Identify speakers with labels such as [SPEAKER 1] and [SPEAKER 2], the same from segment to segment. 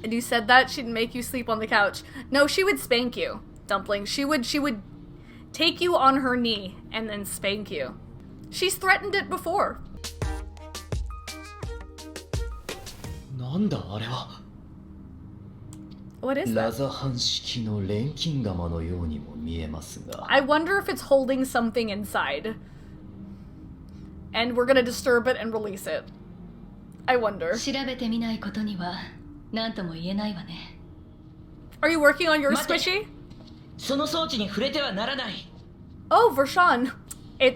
[SPEAKER 1] And you said that she'd make you sleep on the couch. No, she would spank you, Dumpling. She would take you on her knee and then spank you. She's threatened it before.
[SPEAKER 2] なんだあれは
[SPEAKER 1] What is that?
[SPEAKER 2] ラザハン式の錬金釜のようにも見えますが
[SPEAKER 1] I wonder if it's holding something inside. And we're gonna disturb it and release it. I wonder.
[SPEAKER 3] 調べてみないことには何とも言えないわね。
[SPEAKER 1] Are you working on your squishy?
[SPEAKER 4] その装置に触れてはならない。
[SPEAKER 1] Oh, Varshahn.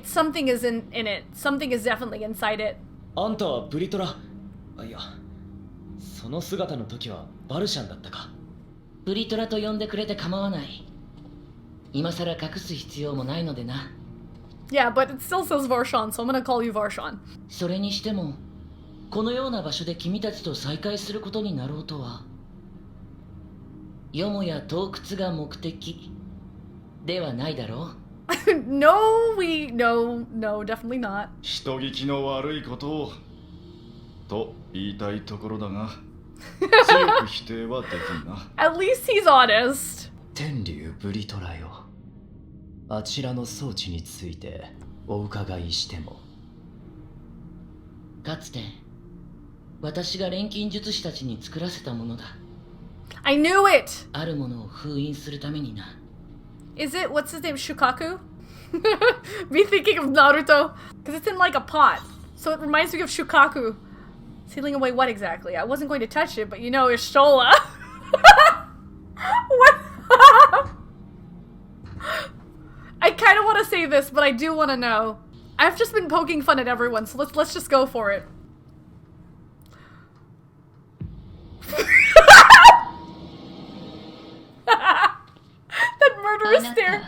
[SPEAKER 1] Something is in it. Something is definitely inside it.
[SPEAKER 2] あんたはブリトラいやその姿の時はバルシャンだったか
[SPEAKER 4] ブリトラと呼んでくれて構わない。今さら隠す必要もないのでな。
[SPEAKER 1] Yeah, but it still says Varshahn, so I'm gonna call you Varshahn.
[SPEAKER 4] それにしてもこのような場所で君たちと再会することになろうとは。よもや洞窟が目的ではないだろう。
[SPEAKER 1] No, definitely not.
[SPEAKER 5] 人聞きの悪いことをと言いたいところだが強く否定はできんな。
[SPEAKER 1] At least he's honest.
[SPEAKER 2] 天竜ブリトラよあちらの装置についてお伺いしても
[SPEAKER 4] かつて私が錬金術師たちに作らせたものだ。
[SPEAKER 1] I knew it!
[SPEAKER 4] あるものを封印するためにな。
[SPEAKER 1] Is it, what's his name, Shukaku? Me thinking of Naruto. Because it's in like a pot. So it reminds me of Shukaku. Sealing away what exactly? I wasn't going to touch it, but you know, it's Shola. What? I kind of want to say this, but I do want to know. I've just been poking fun at everyone, so let's just go for it. That murderous stare.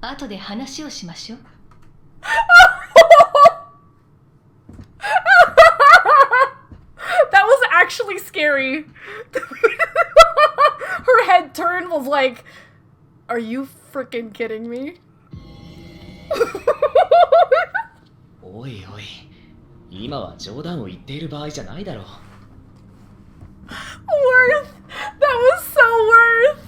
[SPEAKER 3] 後で話をしましょう。
[SPEAKER 1] That was actually scary. Her head turn was like, are you freaking kidding me?
[SPEAKER 2] おいおい今は冗談を言っている場合じゃないだろう
[SPEAKER 1] Worth! That was so worth!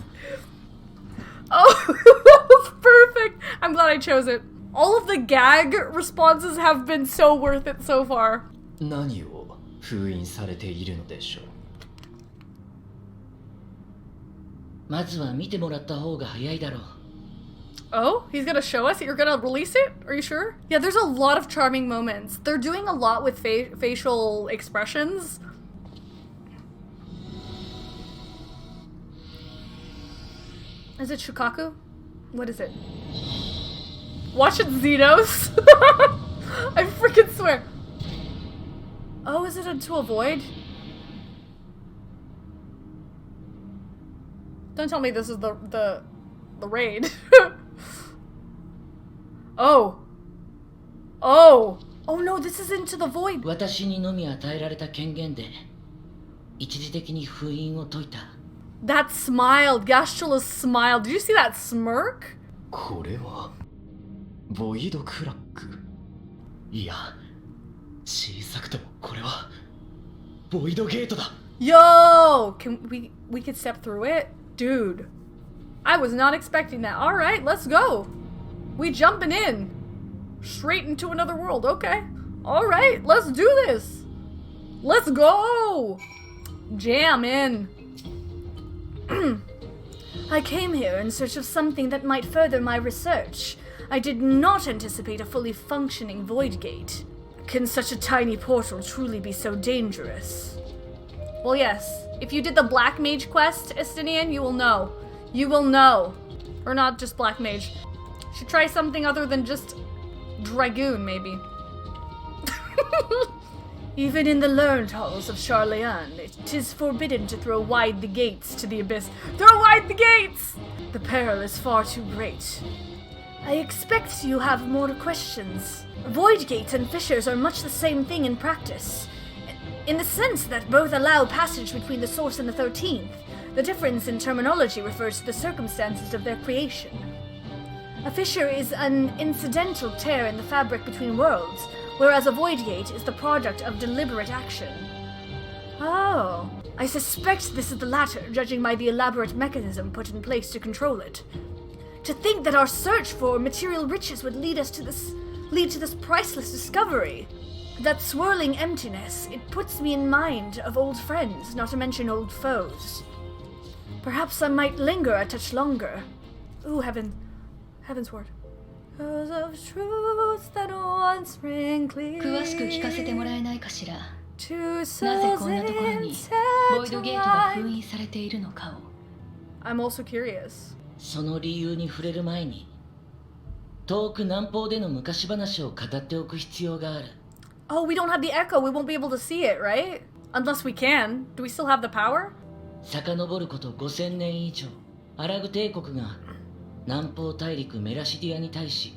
[SPEAKER 1] Oh, that was perfect! I'm glad I chose it. All of the gag responses have been so worth it so far.
[SPEAKER 2] 何を封印されているのでしょう
[SPEAKER 4] まずは見てもらった方が早いだろう。
[SPEAKER 1] Oh, he's gonna show us? You're gonna release it? Are you sure? Yeah, there's a lot of charming moments. They're doing a lot with facial expressions. Is it Shukaku? What is it? Watch it, Xenos! I freaking swear. Oh, is it into a void? Don't tell me this is the raid. Oh. Oh. Oh no, this is into the void.
[SPEAKER 4] 私にのみ与えられた権限で一時的に封印を解いた。
[SPEAKER 1] That smile, Gastrula's smile. Did you see that smirk?
[SPEAKER 2] これはボイドクラックいや小さくともこれはボイドゲートだ
[SPEAKER 1] Yo! We could step through it? Dude. I was not expecting that. Alright, let's go. We jumping in. Straight into another world, okay. Alright, let's do this. Let's go! Jam in. I came here in search of something that might further my research. I did not anticipate a fully functioning void gate. Can such a tiny portal truly be so dangerous? Well, yes. If you did the Black Mage quest, Estinian, you will know. You will know. Or not just Black Mage. Should try something other than just Dragoon, maybe. Even in the learned halls of Charleon, it is forbidden to throw wide the gates to the abyss. Throw wide the gates! The peril is far too great. I expect you have more questions. Void gates and fissures are much the same thing in practice, in the sense that both allow passage between the source and the 13th. The difference in terminology refers to the circumstances of their creation. A fissure is an incidental tear in the fabric between worlds, whereas a void gate is the product of deliberate action. Oh. I suspect this is the latter, judging by the elaborate mechanism put in place to control it. To think that our search for material riches would lead to this priceless discovery. That swirling emptiness, it puts me in mind of old friends, not to mention old foes. Perhaps I might linger a touch longer. Ooh, heaven's word. Rose of truth that once rang clear.
[SPEAKER 3] 詳しく聞かせてもらえないかしら。
[SPEAKER 1] To
[SPEAKER 3] なぜ
[SPEAKER 1] souls
[SPEAKER 3] こんなところに
[SPEAKER 1] intertwined.
[SPEAKER 3] ボイドゲートが封印されているのかを。
[SPEAKER 1] I'm also curious.
[SPEAKER 4] その理由に触れる前に、遠く南方での昔話を語っておく必要がある。
[SPEAKER 1] Oh, we don't have the echo. We won't be able to see it, right? Unless we can. Do we still have the power?
[SPEAKER 4] 遡ること5000年以上、アラグ帝国が南方大陸メラシディアに対し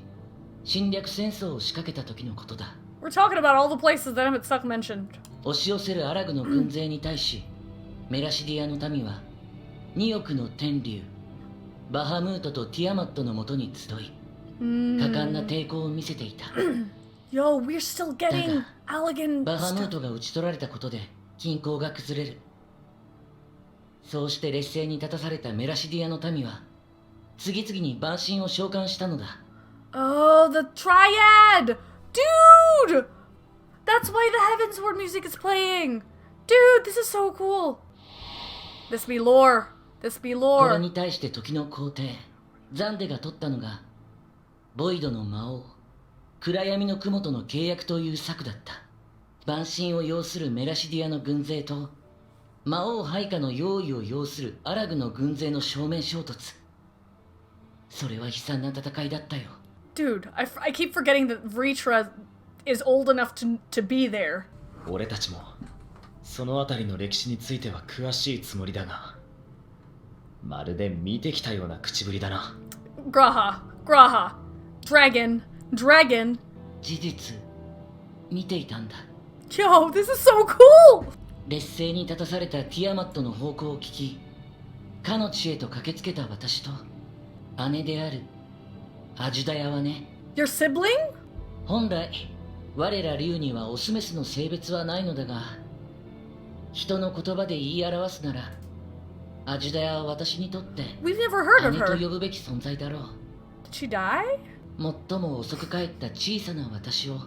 [SPEAKER 4] 侵略戦争を仕掛けた時のことだ。
[SPEAKER 1] We're talking about all the places that Emmett Stuck mentioned.
[SPEAKER 4] 押し寄せるアラグの軍勢に対し、メラシディアの民は2億の天竜バハムートとティアマットのもとに集い、果敢な抵抗を見せていた。
[SPEAKER 1] Yo, we're still getting
[SPEAKER 4] バ
[SPEAKER 1] elegant
[SPEAKER 4] ハムー
[SPEAKER 1] stuff.
[SPEAKER 4] トが討ち取られたことで均衡が崩れる。そうして劣勢に立たされたメラシディアの民は次々に万神を召喚したのだ。
[SPEAKER 1] Oh, the triad! Dude! That's why the Heaven's Word music is playing! Dude, this is so cool! This be lore. This be
[SPEAKER 4] これ
[SPEAKER 1] lore.
[SPEAKER 4] に対して時の皇帝ザンデが取ったのがボイドの魔王暗闇の雲との契約という策だった。万神を要するメラシディアの軍勢と魔王配下の用意を要するアラグの軍勢の正面衝突。それは悲惨な戦いだったよ。
[SPEAKER 1] Dude, I keep forgetting that Vritra is old enough to be there.
[SPEAKER 2] 俺たちもその辺りの歴史については詳しいつもりだが、まるで見てきたような口ぶりだな。
[SPEAKER 1] Graha. Dragon.
[SPEAKER 4] 事実見ていたんだ。
[SPEAKER 1] Yo, this is so cool!
[SPEAKER 4] 劣勢に立たされたティアマットの方向を聞き、かの地へと駆けつけた私と姉であるアジュダヤはね、
[SPEAKER 1] Your sibling?
[SPEAKER 4] 本来我ら竜にはオスメスの性別はないのだが、人の言葉で言い表すならアジュダヤは私にとって
[SPEAKER 1] We've never heard of
[SPEAKER 4] 姉と
[SPEAKER 1] her.
[SPEAKER 4] 呼ぶべき存在だろう。
[SPEAKER 1] Did she die?
[SPEAKER 4] 最も遅く帰った小さな私を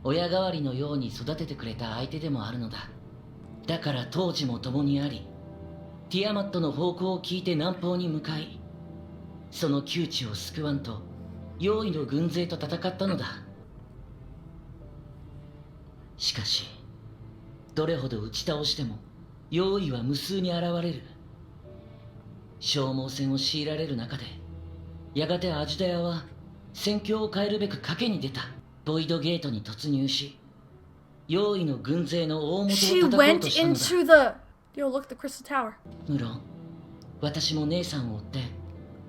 [SPEAKER 4] 親代わりのように育ててくれた相手でもあるのだ。だから当時も共にあり、ティアマットの方向を聞いて南方に向かい、その窮地を救わんと用意の軍勢と戦ったのだ。しかしどれほど打ち倒しても用意は無数に現れる。消耗戦を強いられる中で、やがてアジュダヤは戦況を変えるべく賭けに出た。ボイドゲートに突入し、用意の軍勢の大元を
[SPEAKER 1] She
[SPEAKER 4] 叩こう
[SPEAKER 1] went
[SPEAKER 4] としたのだ。
[SPEAKER 1] into the... Yo, look, the Crystal Tower.
[SPEAKER 4] 無論私も姉さんを追って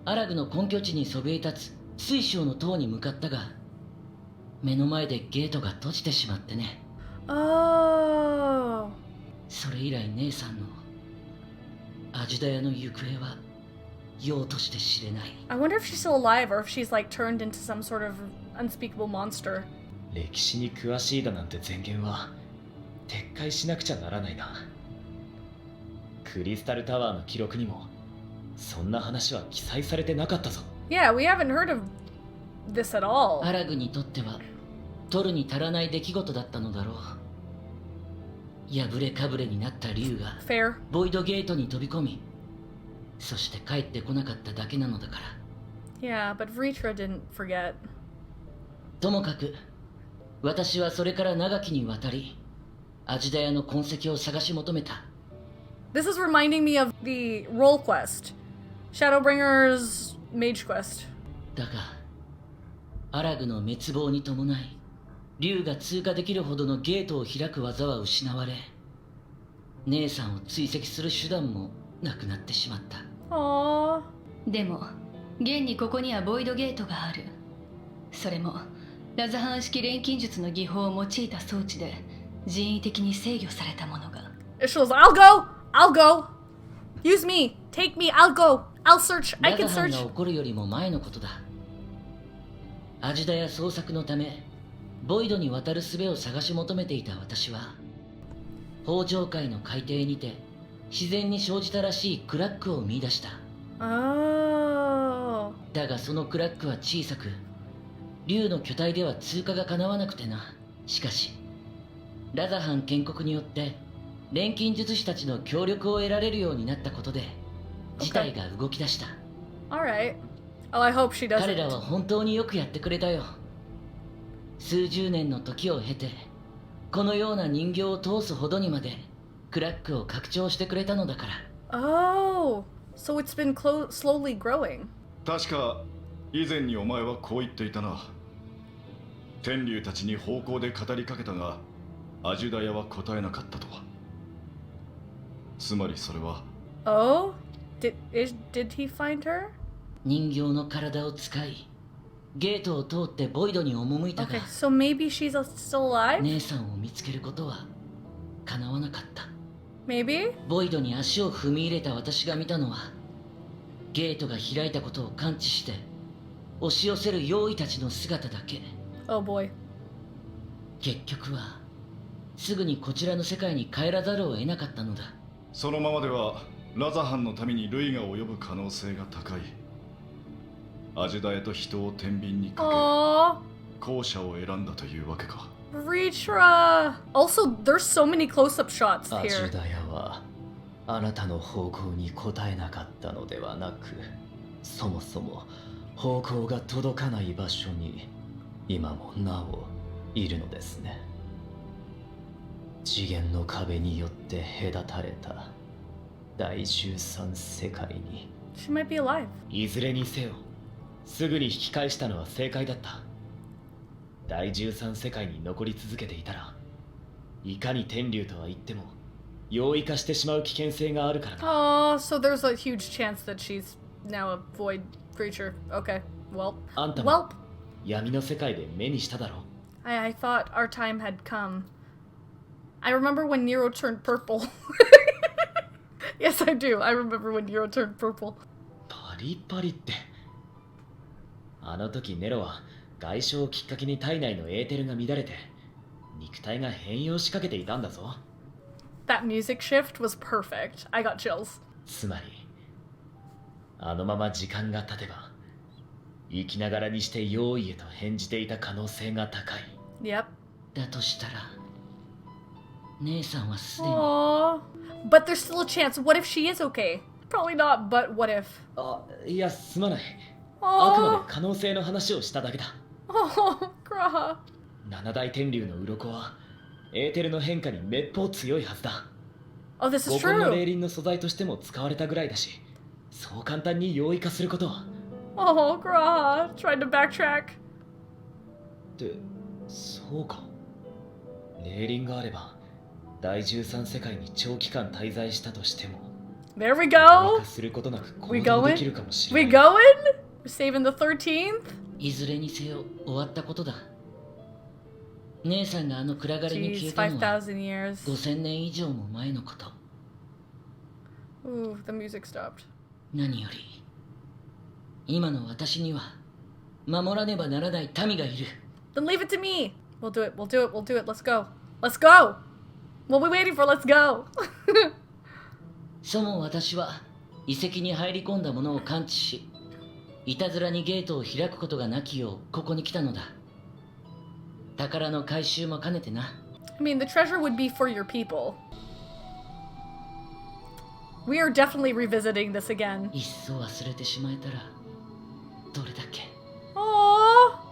[SPEAKER 4] アラグの根拠地にそびえ立つ水晶の塔に向かったが、目の前でゲートが閉じてしまってね。
[SPEAKER 1] Oh.
[SPEAKER 4] それ以来姉さんのアジュダヤの行方はようとして知れない。
[SPEAKER 1] I wonder if she's still alive or if she's like turned into some sort of unspeakable monster.
[SPEAKER 2] 歴史に詳しいだなんて前言は撤回しなくちゃならないな。クリスタルタワーの記録にもそんな話は記載されてなかったぞ。
[SPEAKER 1] Yeah, we haven't heard of this at all.
[SPEAKER 4] アラグにとっては取るに足らない出来事だったのだろう。破れかぶれになった竜が
[SPEAKER 1] Fair.
[SPEAKER 4] ボイドゲートに飛び込み、そして帰ってこなかっただけなのだから。
[SPEAKER 1] Yeah, but Vritra didn't forget.
[SPEAKER 4] ともかく私はそれから長きにわたりアジダヤの痕跡を探し求めた。
[SPEAKER 1] This is reminding me of the role quest. Shadowbringer's mage quest.
[SPEAKER 4] だがアラグの滅亡に伴い竜が通過できるほどのゲートを開く技は失われ、姉さんを追跡する手段もなくなってしまった。
[SPEAKER 1] Aww.
[SPEAKER 3] でも現にここにはボイドゲートがある。それもラザハン式錬金術の技法を用いた装置で人為的に制御されたものが。
[SPEAKER 1] Ishel's, I'll go. Use me. Take me. I'll go. I'll search. I
[SPEAKER 4] ラ
[SPEAKER 1] can
[SPEAKER 4] ザハン
[SPEAKER 1] search.
[SPEAKER 4] が起こるよりも前のことだ。アジダヤ捜索のためボイドに渡る術を探し求めていた私は、北上界の海底にて自然に生じたらしいクラックを見出した。
[SPEAKER 1] Oh.
[SPEAKER 4] だがそのクラックは小さく、竜の巨体では通過がかなわなくてな。しかしラザハン建国によって錬金術師たちの協力を得られるようになったことで事態が動き出した。
[SPEAKER 1] Alright. Oh, I hope she
[SPEAKER 4] 彼ら
[SPEAKER 1] doesn't.
[SPEAKER 4] は本当によくやってくれたよ。数十年の時を経てこのような人形を通すほどにまでクラックを拡張してくれたのだから。
[SPEAKER 1] Oh. So it's been slowly growing.
[SPEAKER 5] 確か以前にお前はこう言っていたな。天竜たちに方向で語りかけたがアジュダヤは答えなかったとは。つまりそれは
[SPEAKER 1] Oh? Did he find her?
[SPEAKER 4] 人形の体を使いゲートを通ってボイドに赴いたが、
[SPEAKER 1] Okay, so maybe she's still alive?
[SPEAKER 4] 姉さんを見つけることは叶わなかった。
[SPEAKER 1] Maybe?
[SPEAKER 4] ボイドに足を踏み入れた私が見たのはゲートが開いたことを感知して押し寄せる妖異たちの姿だけ。
[SPEAKER 1] Oh boy.
[SPEAKER 4] 結局はすぐにこちらの世界に帰らざるを得なかったのだ。
[SPEAKER 5] そのままではラザハンのために類が及ぶ可能性が高い。アジュダヤと人を天秤にか
[SPEAKER 1] Aww.
[SPEAKER 5] け後者を選んだというわけか。
[SPEAKER 1] Ritra. Also, there's so many close-up shots
[SPEAKER 2] アジ
[SPEAKER 1] here.
[SPEAKER 2] ュダヤはあなたの方向に答えなかったのではなく、そもそも方向が届かない場所に今もなおいるのですね。次元の壁によって隔たれた第13世界に。
[SPEAKER 1] She might be alive.
[SPEAKER 2] いずれにせよすぐに引き返したのは正解だった。第13世界に残り続けていたらいかに天竜とは言っても容易化してしまう危険性があるからな。
[SPEAKER 1] Oh, so there's a huge chance that she's now a void creature. Okay, well.
[SPEAKER 2] あんたも
[SPEAKER 1] Well,
[SPEAKER 2] 闇の世界で目にしただろう。
[SPEAKER 1] I thought our time had come. I remember when Nero turned purple. Yes, I do. I remember when Nero turned purple.
[SPEAKER 2] パリパリって、あの時ネロは外傷をきっかけに体内のエーテルが乱れて肉体が変容しかけていたんだぞ。
[SPEAKER 1] That music shift was perfect. I got chills.
[SPEAKER 2] つまりあのまま時間が経てば生きながらにして用意へと変じていた可能性が高い。
[SPEAKER 1] Yep.
[SPEAKER 4] だとしたら姉さんはすでに
[SPEAKER 1] Aww. But there's still a chance. What if she is okay? Probably not, but what if?
[SPEAKER 2] あ、いやすまない。あくまで
[SPEAKER 1] Oh,
[SPEAKER 2] 可能性の話をしただけだ。
[SPEAKER 1] oh, Graha.
[SPEAKER 2] 七大天竜の鱗はエーテルの変化にめっぽう強いはずだ。
[SPEAKER 1] Oh, this is
[SPEAKER 2] 五根の霊
[SPEAKER 1] true.
[SPEAKER 2] 輪の素材としても使われたぐらいだし、そう簡単に容易化することは。
[SPEAKER 1] Oh, Graha. Tried to backtrack.
[SPEAKER 2] ってそうか。霊輪があれば第13世界に長期間滞在したとしても
[SPEAKER 1] There we
[SPEAKER 2] 容易
[SPEAKER 1] go.
[SPEAKER 2] 化することなく行
[SPEAKER 1] We
[SPEAKER 2] 動
[SPEAKER 1] going?
[SPEAKER 2] できるかもしれ
[SPEAKER 1] We
[SPEAKER 2] ない。
[SPEAKER 1] going? We're saving the 13th?
[SPEAKER 4] いずれにせよ終わったことだ。姉さんがあの暗がりに消
[SPEAKER 1] Jeez,
[SPEAKER 4] えたのは
[SPEAKER 1] 5,000 years.
[SPEAKER 4] 5000年以上も前のこと。
[SPEAKER 1] Ooh, the music stopped.
[SPEAKER 4] 何より今の私には守らねばならない民がいる。
[SPEAKER 1] Then leave it to me. We'll do it. We'll do it. We'll do it. Let's go. Let's go. What are we waiting for? Let's go.
[SPEAKER 4] そも私は遺跡に入り込んだものを感知し、いたずらにゲートを開くことがなきようここに来たのだ。宝の回収も兼ねてな。
[SPEAKER 1] I mean, the treasure would be for your people. We are definitely revisiting this again.
[SPEAKER 4] いっそ忘れてしまえたらどれだけ。
[SPEAKER 1] Aww.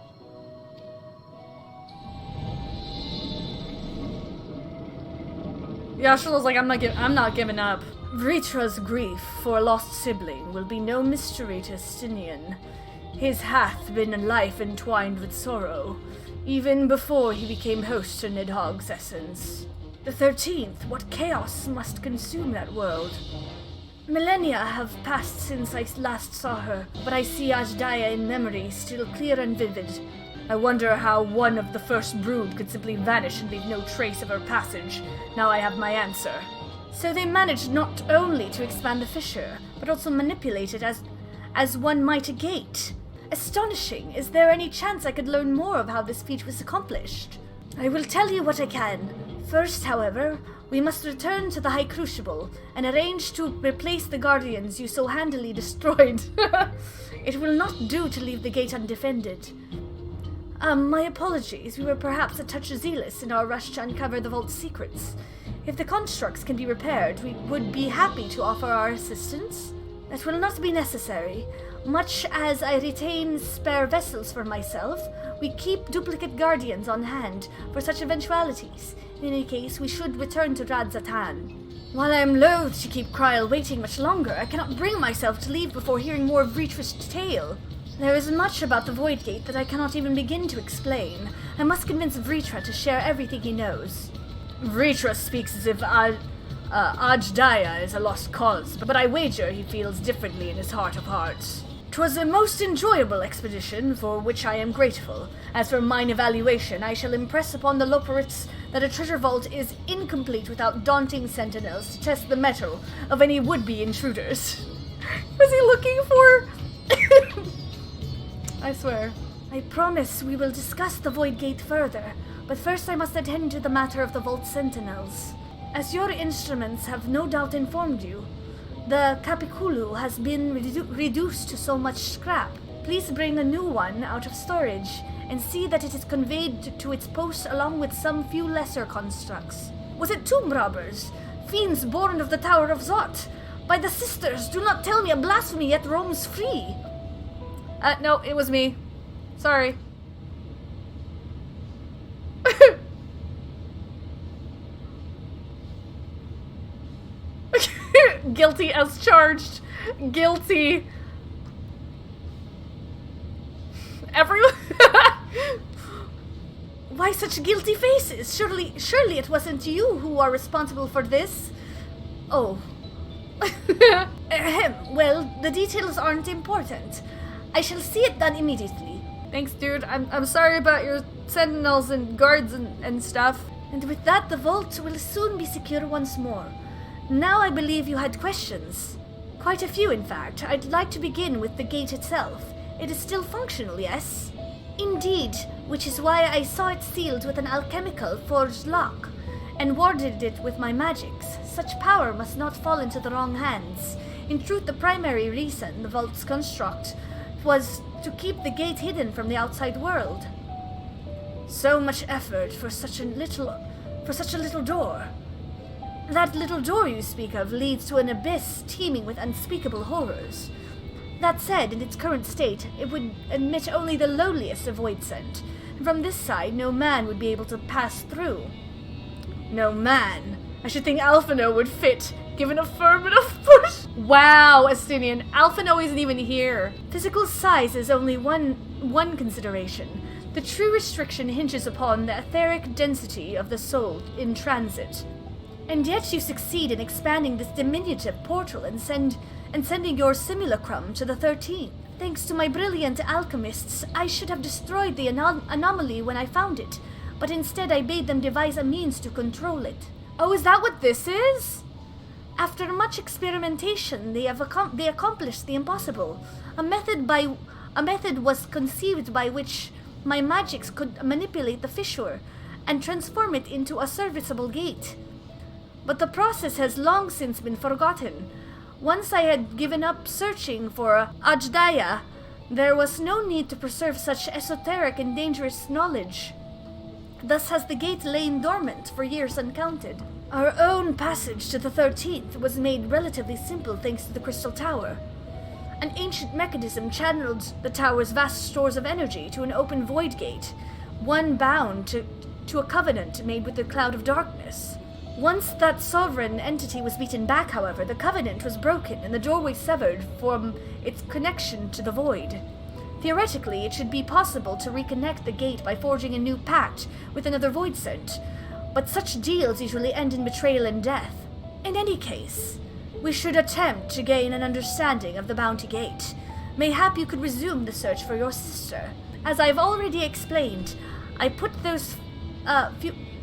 [SPEAKER 1] Yashila's like, I'm not giving up. Vritra's grief for a lost sibling will be no mystery to Stinian. His hath been a life entwined with sorrow, even before he became host to Nidhogg's essence. The 13th, what chaos must consume that world? Millennia have passed since I last saw her, but I see Ajdaya in memory still clear and vivid. I wonder how one of the first brood could simply vanish and leave no trace of her passage. Now I have my answer. So they managed not only to expand the fissure, but also manipulate it as one might a gate. Astonishing. Is there any chance I could learn more of how this feat was accomplished? I will tell you what I can. First, however, We must return to the High Crucible and arrange to replace the guardians you so handily destroyed. It will not do to leave the gate undefended. My apologies. We were perhaps a touch zealous in our rush to uncover the vault's secrets. If the constructs can be repaired, we would be happy to offer our assistance. That will not be necessary. Much as I retain spare vessels for myself, we keep duplicate guardians on hand for such eventualities. In any case, we should return to Radzatan. While I am loath to keep Kryl waiting much longer, I cannot bring myself to leave before hearing more of Vritra's tale. There is much about the Void Gate that I cannot even begin to explain. I must convince Vritra to share everything he knows. Vritra speaks as if Ajdaya is a lost cause, but I wager he feels differently in his heart of hearts. 'Twas a most enjoyable expedition, for which I am grateful. As for mine evaluation, I shall impress upon the Loporits that a treasure vault is incomplete without daunting sentinels to test the mettle of any would-be intruders. Was he looking for... I swear. I promise we will discuss the Void Gate further, but first I must attend to the matter of the vault sentinels. As your instruments have no doubt informed you, the Capiculu has been reduced to so much scrap. Please bring a new one out of storage and see that it is conveyed to its post along with some few lesser constructs. Was it tomb robbers? Fiends born of the Tower of Zot? By the sisters, do not tell me a blasphemy yet roams free! No, it was me. Sorry. Guilty as charged. Guilty. Everyone. Why such guilty faces? Surely it wasn't you who are responsible for this. Oh. Well, the details aren't important. I shall see it done immediately. Thanks, dude. I'm sorry about your sentinels and guards and stuff. And with that, the vault will soon be secure once more. Now I believe you had questions. Quite a few, in fact. I'd like to begin with the gate itself. It is still functional, yes? Indeed, which is why I saw it sealed with an alchemical forged lock, and warded it with my magics. Such power must not fall into the wrong hands. In truth, the primary reason the vault's construct was to keep the gate hidden from the outside world. So much effort for such a little door. That little door you speak of leads to an abyss teeming with unspeakable horrors. That said, in its current state, it would admit only the lowliest of void scent, and from this side no man would be able to pass through. No man. I should think Alphino would fit, given a firm enough push. Wow, Estinian, Alphino isn't even here. Physical size is only one consideration. The true restriction hinges upon the etheric density of the soul in transit. And yet you succeed in expanding this diminutive portal and sending your simulacrum to the 13th. Thanks to my brilliant alchemists, I should have destroyed the anomaly when I found it, but instead I bade them devise a means to control it. Oh, is that what this is? After much experimentation, they accomplished the impossible. A method was conceived by which my magics could manipulate the fissure and transform it into a serviceable gate. But the process has long since been forgotten. Once I had given up searching for Ajdaya, there was no need to preserve such esoteric and dangerous knowledge. Thus has the gate lain dormant for years uncounted. Our own passage to the 13th was made relatively simple thanks to the Crystal Tower. An ancient mechanism channeled the tower's vast stores of energy to an open void gate, one bound to a covenant made with the Cloud of Darkness. Once that sovereign entity was beaten back, however, the covenant was broken and the doorway severed from its connection to the void. Theoretically, it should be possible to reconnect the gate by forging a new pact with another void scent, but such deals usually end in betrayal and death. In any case, we should attempt to gain an understanding of the Bounty Gate. Mayhap you could resume the search for your sister. As I've already explained, I put those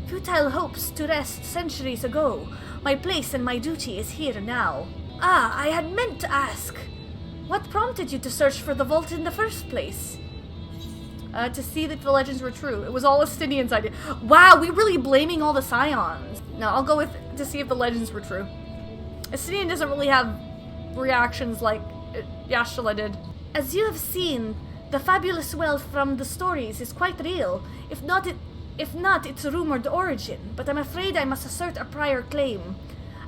[SPEAKER 1] futile hopes to rest centuries ago. My place and my duty is here now. I had meant to ask. What prompted you to search for the vault in the first place? To see that the legends were true. It was all Estinian's idea. Wow, we're really blaming all the Scions. No, I'll go with to see if the legends were true. Estinian doesn't really have reactions like Yashala did. As you have seen, the fabulous wealth from the stories is quite real, if not its rumored origin, but I'm afraid I must assert a prior claim.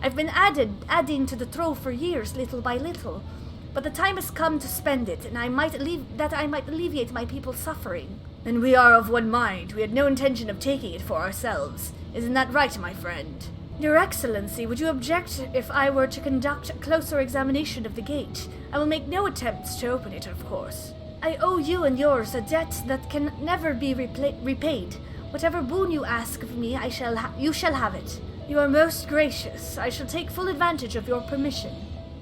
[SPEAKER 1] I've been adding to the trove for years, little by little, but the time has come to spend it, and I might alleviate my people's suffering. Then we are of one mind. We had no intention of taking it for ourselves. Isn't that right, my friend? Your Excellency, would you object if I were to conduct a closer examination of the gate? I will make no attempts to open it, of course. I owe you and yours a debt that can never be repaid. Whatever boon you ask of me, you shall have it. You are most gracious. I shall take full advantage of your permission.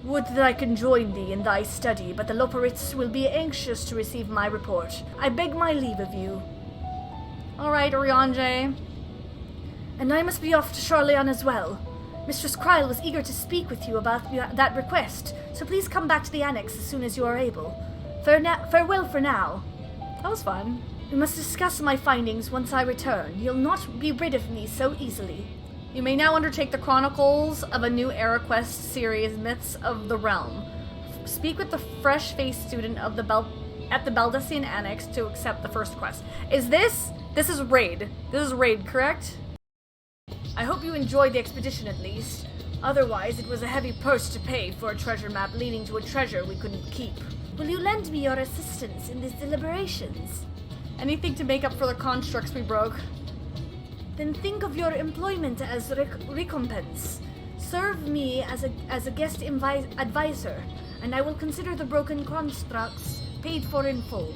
[SPEAKER 1] Would that I can join thee in thy study, but the Loporits will be anxious to receive my report. I beg my leave of you. Alright, Oriange. And I must be off to Charleon as well. Mistress Kryle was eager to speak with you about that request, so please come back to the annex as soon as you are able. Farewell for now. That was fun. We must discuss my findings once I return. You'll not be rid of me so easily. You may now undertake the chronicles of a new Era Quest series, Myths of the Realm. Speak with the fresh-faced student of at the Baldesion Annex to accept the first quest. This is Raid. This is Raid, correct? I hope you enjoyed the expedition at least. Otherwise, it was a heavy purse to pay for a treasure map leading to a treasure we couldn't keep. Will you lend me your assistance in these deliberations? Anything to make up for the constructs we broke. Then think of your employment as recompense. Serve me as a guest advisor, and I will consider the broken constructs paid for in full.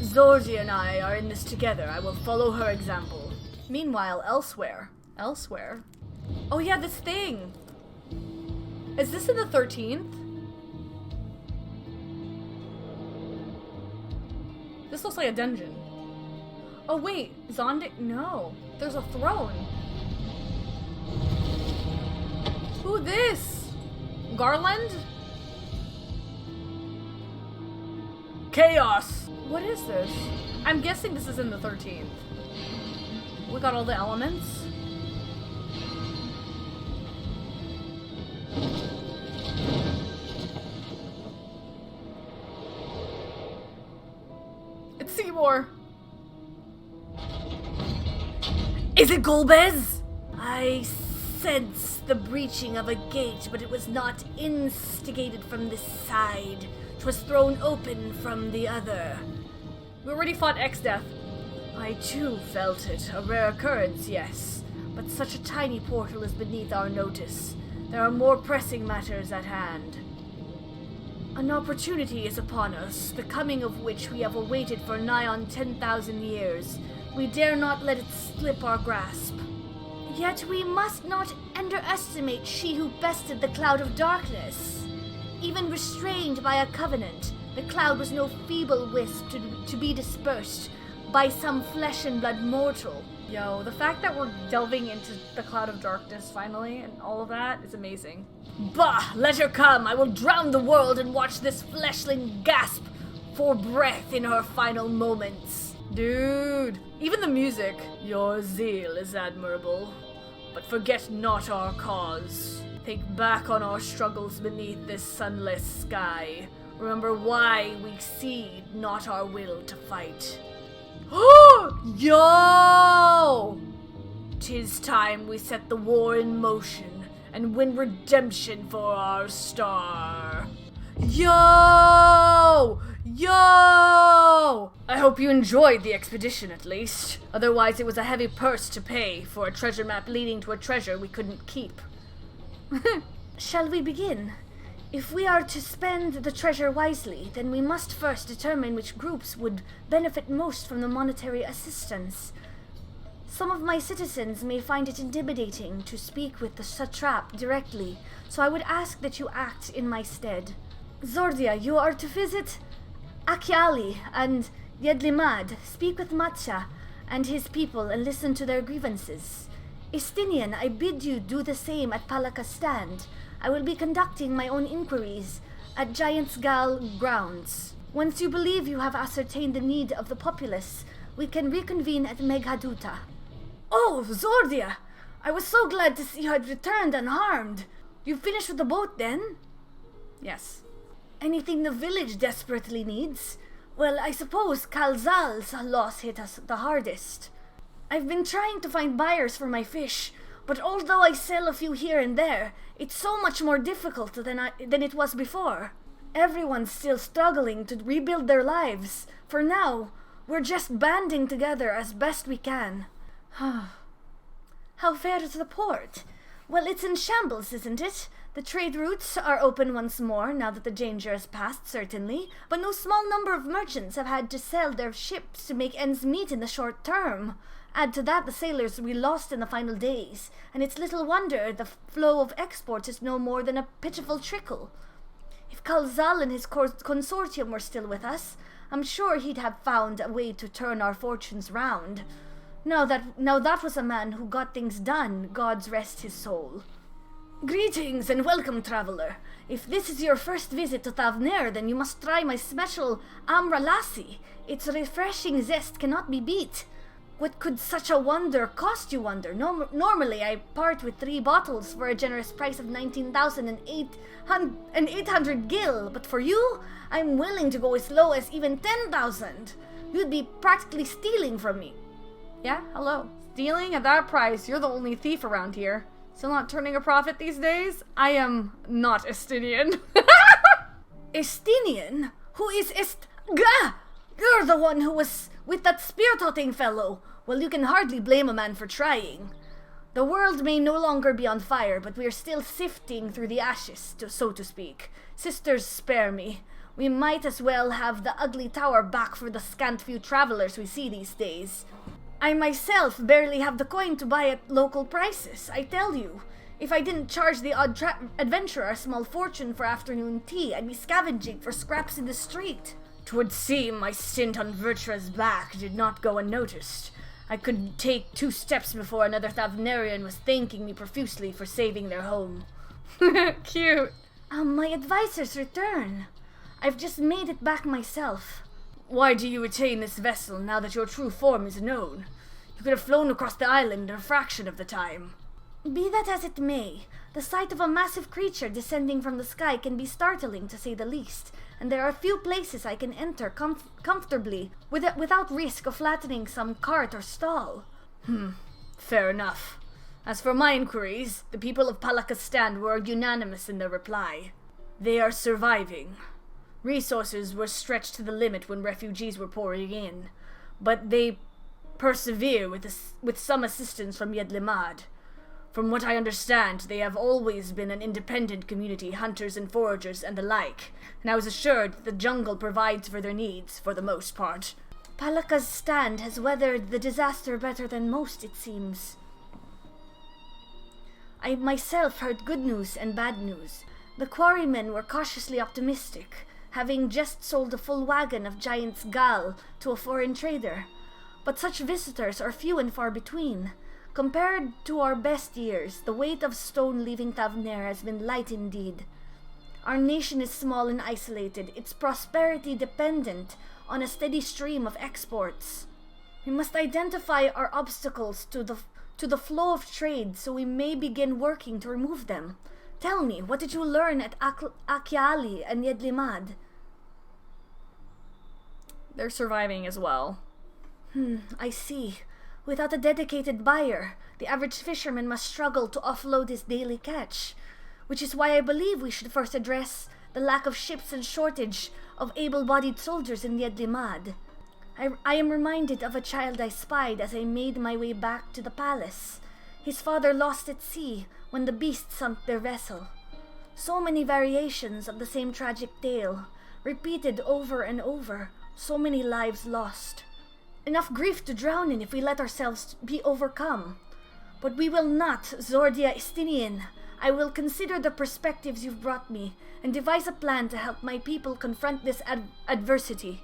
[SPEAKER 1] Zordi and I are in this together. I will follow her example. Meanwhile, elsewhere. Oh yeah, this thing! Is this in the 13th? This looks like a dungeon. Oh wait, Zondik? No. There's a throne. Who this? Garland? Chaos! What is this? I'm guessing this is in the 13th. We got all the elements. It's Seymour. Is it Golbez? I sense the breaching of a gate, but it was not instigated from this side. 'Twas thrown open from the other. We already fought X-Death. I too felt it. A rare occurrence, yes. But such a tiny portal is beneath our notice. There are more pressing matters at hand. An opportunity is upon us, the coming of which we have awaited for nigh on 10,000 years. We dare not let it slip our grasp. Yet we must not underestimate she who bested the cloud of darkness. Even restrained by a covenant, the cloud was no feeble wisp to be dispersed by some flesh and blood mortal. Yo, the fact that we're delving into the cloud of darkness finally and all of that is amazing. Bah! Let her come! I will drown the world and watch this fleshling gasp for breath in her final moments. Dude, even the music. Your zeal is admirable, but forget not our cause. Think back on our struggles beneath this sunless sky. Remember why we cede not our will to fight. Yo! 'Tis time we set the war in motion and win redemption for our star. Yo! Yo! I hope you enjoyed the expedition at least. Otherwise it was a heavy purse to pay for a treasure map leading to a treasure we couldn't keep. Shall we begin? If we are to spend the treasure wisely, then we must first determine which groups would benefit most from the monetary assistance. Some of my citizens may find it intimidating to speak with the satrap directly, so I would ask that you act in my stead. Zordia, you are to visit Akiali and Yedlimad. Speak with Matcha and his people and listen to their grievances. Estinian, I bid you do the same at Palakastand. I will be conducting my own inquiries at Giant's Gal grounds. Once you believe you have ascertained the need of the populace, we can reconvene at Meghaduta. Oh, Zordia! I was so glad to see you had returned unharmed. You finished with the boat then? Yes. Anything the village desperately needs? Well, I suppose Kalzal's loss hit us the hardest. I've been trying to find buyers for my fish, but although I sell a few here and there, it's so much more difficult than it was before. Everyone's still struggling to rebuild their lives. For now, we're just banding together as best we can. How fares the port? Well, it's in shambles, isn't it? The trade routes are open once more now that the danger has passed, certainly, but no small number of merchants have had to sell their ships to make ends meet in the short term. Add to that the sailors we lost in the final days, and it's little wonder the flow of exports is no more than a pitiful trickle. If Kalzal and his consortium were still with us, I'm sure he'd have found a way to turn our fortunes round. Now that was a man who got things done, God's rest his soul. Greetings and welcome, traveler. If this is your first visit to Thavner, then you must try my special Amra Lassi. Its refreshing zest cannot be beat. What could such a wonder cost, you wonder? Normally I part with 3 bottles for a generous price of 19,800 gil, but for you, I'm willing to go as low as even 10,000. You'd be practically stealing from me.
[SPEAKER 6] Yeah, hello. Stealing at that price, you're the only thief around here. Still not turning a profit these days? I am not Estinian.
[SPEAKER 1] Estinian? Who is Gah! You're the one who was with that spear-toting fellow. Well, you can hardly blame a man for trying. The world may no longer be on fire, but we are still sifting through the ashes, so to speak. Sisters, spare me. We might as well have the ugly tower back for the scant few travelers we see these days. I myself barely have the coin to buy at local prices, I tell you. If I didn't charge the odd adventurer a small fortune for afternoon tea, I'd be scavenging for scraps in the street. 'Twould seem my stint on Virtua's back did not go unnoticed. I could take 2 steps before another Thavnerian was thanking me profusely for saving their home.
[SPEAKER 6] Cute.
[SPEAKER 1] My advisor's return. I've just made it back myself.
[SPEAKER 6] Why do you retain this vessel now that your true form is known? You could have flown across the island in a fraction of the time.
[SPEAKER 1] Be that as it may, the sight of a massive creature descending from the sky can be startling, to say the least, and there are few places I can enter comfortably without risk of flattening some cart or stall.
[SPEAKER 6] Fair enough. As for my inquiries, the people of Palakistan were unanimous in their reply. They are surviving. Resources were stretched to the limit when refugees were pouring in, but they persevere with some assistance from Yedlimad. From what I understand, they have always been an independent community, hunters and foragers and the like, and I was assured that the jungle provides for their needs, for the most part.
[SPEAKER 1] Palakistan has weathered the disaster better than most, it seems. I myself heard good news and bad news. The quarrymen were cautiously optimistic, having just sold a full wagon of Giant's Gal to a foreign trader. But such visitors are few and far between. Compared to our best years, the weight of stone leaving Thavner has been light indeed. Our nation is small and isolated, its prosperity dependent on a steady stream of exports. We must identify our obstacles to the flow of trade so we may begin working to remove them. Tell me, what did you learn at Akyali and Yedlimad?
[SPEAKER 6] They're surviving as well.
[SPEAKER 1] I see. Without a dedicated buyer, the average fisherman must struggle to offload his daily catch, which is why I believe we should first address the lack of ships and shortage of able-bodied soldiers in Yedlimad. I am reminded of a child I spied as I made my way back to the palace. His father lost at sea when the beast sunk their vessel. So many variations of the same tragic tale, repeated over and over, so many lives lost. Enough grief to drown in if we let ourselves be overcome. But we will not, Zordia Estinian. I will consider the perspectives you've brought me, and devise a plan to help my people confront this adversity.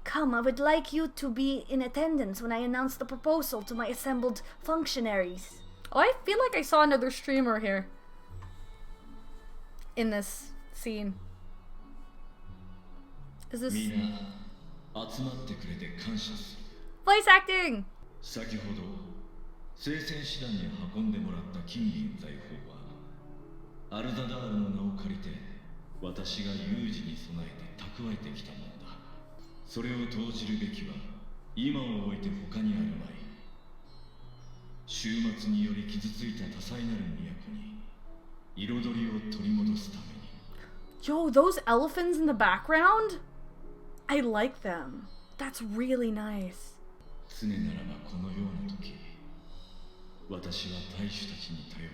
[SPEAKER 1] Come, I would like you to be in attendance when I announce the proposal to my assembled functionaries.
[SPEAKER 6] Oh, I feel like I saw another streamer here. In this scene. Is this... Voice acting!
[SPEAKER 5] 聖戦師団に運んでもらった金銀財宝はアルザダールの名を借りて私が有事に備えて蓄えてきたものだ。それを投じるべきは今を置いて他にあるまい。終末により傷ついた多彩なる都に彩りを取り戻すために。
[SPEAKER 1] Yo, those elephants in the background? I like them. That's really nice.
[SPEAKER 5] 常ならばこのような時、私は大主たちに頼り、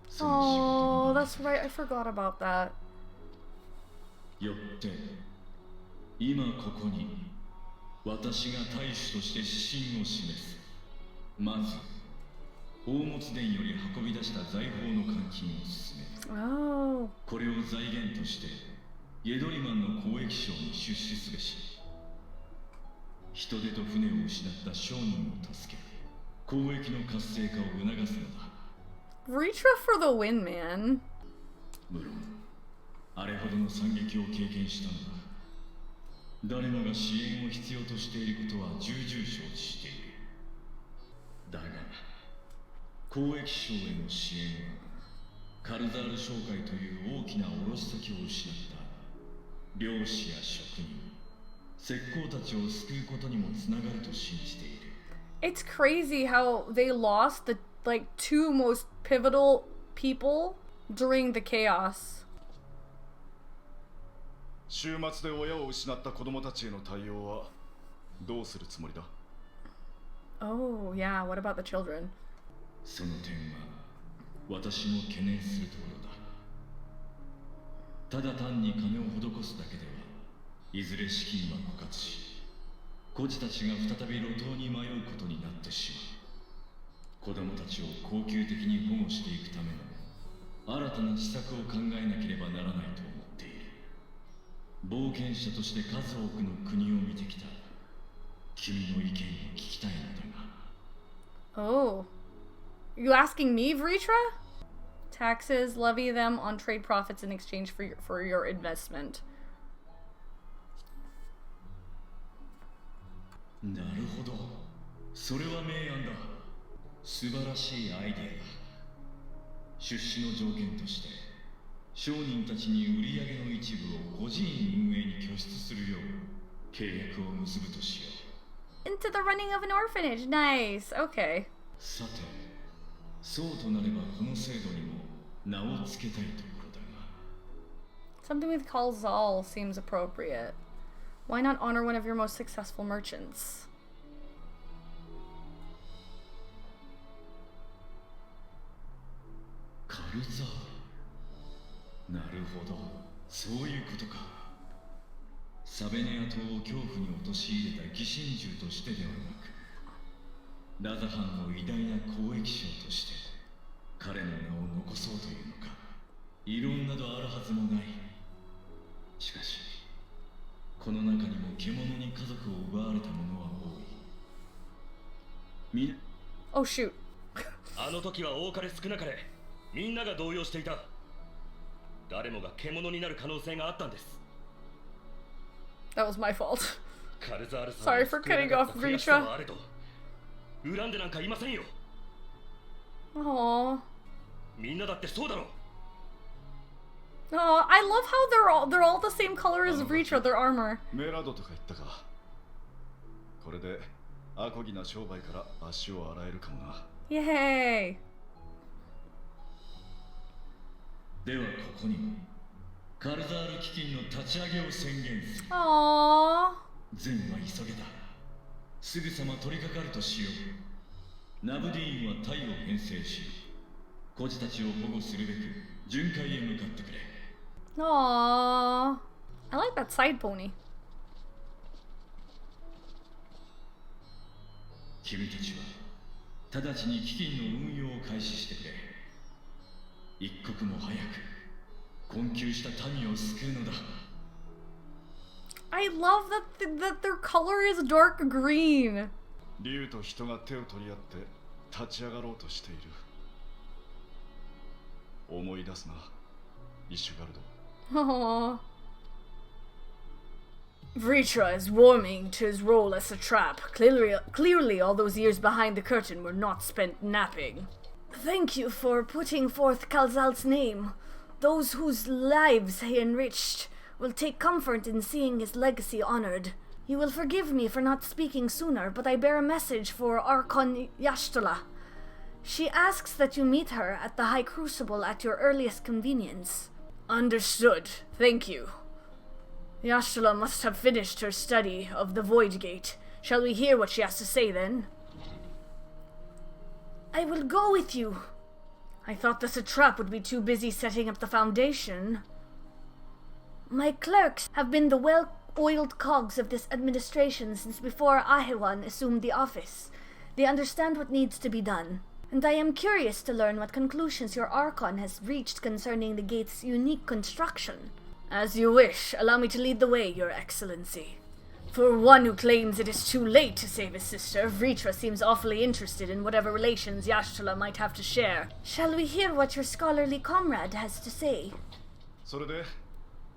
[SPEAKER 5] その仕
[SPEAKER 1] Oh,
[SPEAKER 5] 事に
[SPEAKER 1] that's right. I forgot about that.
[SPEAKER 5] よって今ここに私が大主として指針を示す。まず宝物殿より運び出した財宝の換金を進める。
[SPEAKER 1] Oh.
[SPEAKER 5] これを財源としてイェドリマンの交易商に出資すべし。人手と船を失った商人を助け、交易の活性化を促すのだ。
[SPEAKER 1] Retra for the win, man.
[SPEAKER 5] 無論あれほどの惨劇を経験したのだ。誰もが支援を必要としていることは重々承知している。だが交易商への支援はカルザール商会という大きな卸先を失った漁師や職人、石膏たちを救うことにもつながると信じている。
[SPEAKER 1] It's crazy how they lost the like two most pivotal people during the chaos.
[SPEAKER 5] 週末で親を失った子供たちへの対応はどうするつもりだ？
[SPEAKER 1] Oh, yeah. What about the children?
[SPEAKER 5] その点は私も懸念するところだ。ただ単に金を施すだけではいずれ資金は枯渇し、孤児たちが再び路頭に迷うことになってしまう。子供たちを恒久的に保護していくための新たな施策を考えなければならないと思っている。冒険者として数多くの国を見てきた君の意見を聞きたいのだが。
[SPEAKER 1] Oh. You asking me, Vritra? Taxes, levy them on trade profits in exchange for your investment.
[SPEAKER 5] なるほど、それは明暗だ。素晴らしいアイデアだ。出資の条件として商人たちに売り上げの一部を孤児院運営に拠出するよう契約を結ぶとしよう。
[SPEAKER 1] Into the running of an orphanage. Nice. Okay.
[SPEAKER 5] さて、そうとなればこの制度にも名を付けたいところだが。
[SPEAKER 1] Something with Kalzal seems appropriate. Why not honor one of your most successful merchants?
[SPEAKER 5] カルザール。なるほど、そういうことか。サベネア島を恐怖に陥れた疑心獣としてではなく、ラザハンの偉大な交易商として彼の名を残そうというのか。異論などあるはずもない。しかしこの中にも獣に家族を奪われた者は多い。
[SPEAKER 1] Oh shoot.
[SPEAKER 7] あの時は多かれ少なかれみんなが動揺していた。誰もが獣になる可能性があったんです。
[SPEAKER 1] That was my fault.
[SPEAKER 7] カルザールさんを
[SPEAKER 1] Sorry for cutting off
[SPEAKER 7] 救えなかった悔しさ
[SPEAKER 1] Vritra.
[SPEAKER 7] はあれど恨んでなんかいませんよ。
[SPEAKER 1] Aww.
[SPEAKER 7] みんなだってそうだろう。
[SPEAKER 1] Oh, I love how they're all the same color as Vritra, their armor.
[SPEAKER 5] メラドとか言ったか。これでアコギな商売から足を洗えるかもな。
[SPEAKER 1] Yay.
[SPEAKER 5] ではここにもカルザール基金の立ち上げを宣言する。
[SPEAKER 1] Aww.
[SPEAKER 5] 善は急げだ。すぐさま取り掛かるとしよう。ナブディーンは隊を編成し、孤児たちを保護するべく巡回へ向かってくれ。
[SPEAKER 1] Aww. I like that side pony.
[SPEAKER 5] 君たちは直ちに基金の運用を開始してくれ。一刻も早く困窮した民を救うのだ。
[SPEAKER 1] I love that their color is dark green.
[SPEAKER 5] 竜と人が手を取り合って立ち上がろうとしている。思い出すな、イシュガルド。
[SPEAKER 1] Aww.
[SPEAKER 6] Vritra is warming to his role as a trap. Clearly, all those years behind the curtain were not spent napping. Thank you for putting forth Kalzal's name. Those whose lives he enriched will take comfort in seeing his legacy honored. You will forgive me for not speaking sooner, but I bear a message for Archon Yashtola. She asks that you meet her at the High Crucible at your earliest convenience. Understood. Thank you. Yashtola must have finished her study of the Void Gate. Shall we hear what she has to say then? I will go with you. I thought the satrap would be too busy setting up the foundation. My clerks have been the well-oiled cogs of this administration since before Ahewan assumed the office. They understand what needs to be done, and I am curious to learn what conclusions your Archon has reached concerning the gate's unique construction. As you wish. Allow me to lead the way, Your Excellency. For one who claims it is too late to save his sister, Vritra seems awfully interested in whatever relations Yashtola might have to share. Shall we hear what your scholarly comrade has to say?
[SPEAKER 5] それで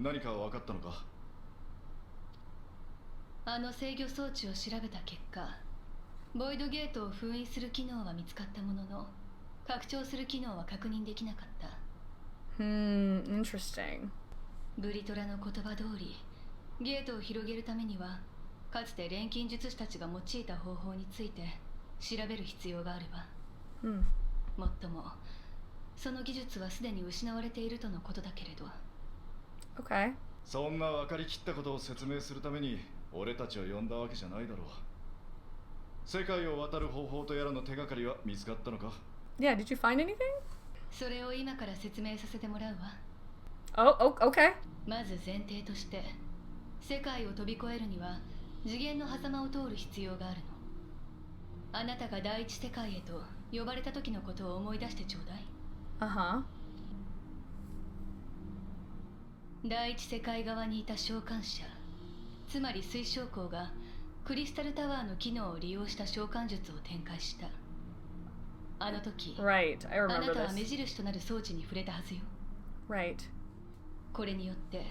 [SPEAKER 5] 何か分かったのか？
[SPEAKER 3] あの制御装置を調べた結果、ボイドゲートを封印する機能は見つかったものの、拡張する機能は確認できなかった。
[SPEAKER 6] Interesting.
[SPEAKER 3] ブリトラの言葉通り、ゲートを広げるためには、かつて錬金術師たちが用いた方法について調べる必要があるわ。もっとも、その技術はすでに失われているとのことだけれど。
[SPEAKER 6] Okay.
[SPEAKER 5] そんな分かりきったことを説明するために俺たちを呼んだわけじゃないだろう。世界を渡る方法とやらの手がかりは見つかったのか？
[SPEAKER 6] Yeah, did you find anything?
[SPEAKER 3] それを今から説明させてもらうわ。
[SPEAKER 6] Okay.
[SPEAKER 3] まず前提として、世界を飛び越えるには次元の狭間を通る必要があるの。あなたが第一世界へと呼ばれた時のことを思い出してちょうだい。第一世界側にいた召喚者、つまり水晶光がクリスタルタワーの機能を利用した召喚術を展開した。あの時、
[SPEAKER 6] Right, I
[SPEAKER 3] あな
[SPEAKER 6] remember
[SPEAKER 3] たは目
[SPEAKER 6] this.
[SPEAKER 3] 印となる装置に触れたはずよ。
[SPEAKER 6] Right.
[SPEAKER 3] これによって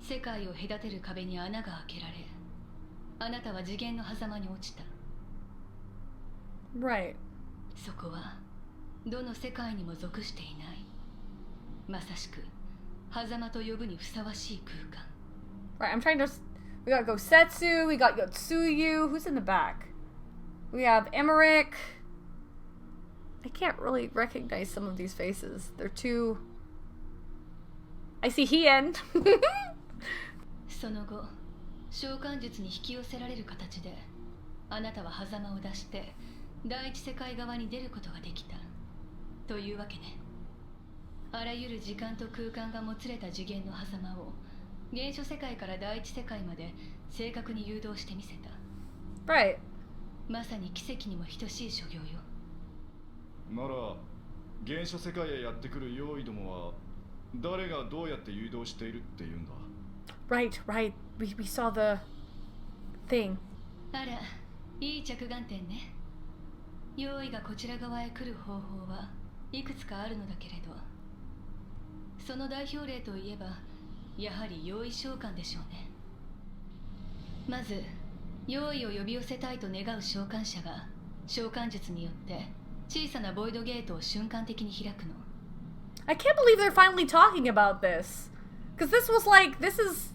[SPEAKER 3] 世界を隔てる壁に穴が開けられ、あなたは次元の狭間に落ちた。
[SPEAKER 6] Right.
[SPEAKER 3] そこはどの世界にも属していない、まさしく狭間と呼ぶにふさわしい空間。
[SPEAKER 6] Right, I'm trying to... We got Gosetsu, we got Yotsuyu. Who's in the back? We have Emmerich. I can't really recognize some of these faces. They're too... I see Hien.
[SPEAKER 3] その後、召喚術に引き寄せられる形で、あなたは狭間を出して第一世界側に出ることができたというわけね。あらゆる時間と空間がもつれた次元の狭間を原初世界から第一世界まで正確に誘導してみせた。
[SPEAKER 6] Right.
[SPEAKER 3] まさに奇跡にも等しい所業よ。
[SPEAKER 5] なら原初世界へやってくる用意どもは誰がどうやって誘導しているって言うんだ？
[SPEAKER 6] Right. We saw the thing.
[SPEAKER 3] あら、いい着眼点ね。用意がこちら側へ来る方法はいくつかあるのだけれど、その代表例といえばやはり用意召喚でしょうね。まず用意を呼び寄せたいと願う召喚者が召喚術によって小さなボイドゲートを瞬間的に開くの。
[SPEAKER 6] I can't believe they're finally talking about this. Because this was like... This is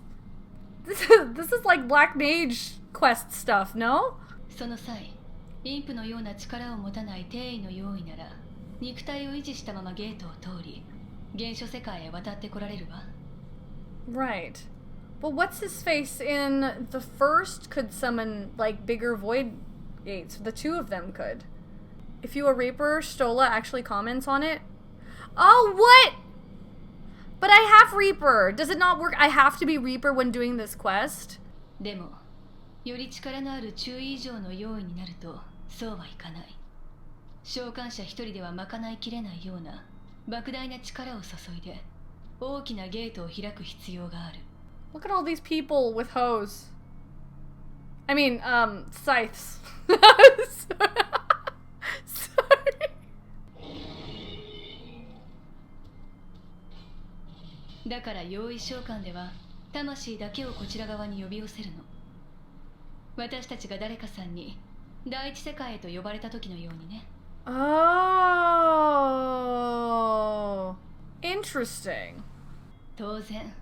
[SPEAKER 6] like Black Mage quest stuff, no?
[SPEAKER 3] その際、インプのような力を持たない帝位の用意なら肉体を維持したままゲートを通り原初世界へ渡ってこられるわ。
[SPEAKER 6] Right. But what's his face in the first could summon like bigger void gates. The two of them could. If you a Reaper, Stola actually comments on it. Oh, what? But I have Reaper. Does it not work? I have to be Reaper when doing this quest?
[SPEAKER 3] でもより力のある注意以上の用意になるとそうはいかない。召喚者一人では賄いきれないような莫大な力を注いで大きなゲートを開く必要がある。
[SPEAKER 6] Look at all these people with hoes. I mean, scythes. Sorry.
[SPEAKER 3] だから用意召喚では魂だけをこちら側に呼び寄せるの。私たちが誰かさんに第一世界へと呼ばれた時のようにね。
[SPEAKER 6] Oh, interesting.
[SPEAKER 3] 当然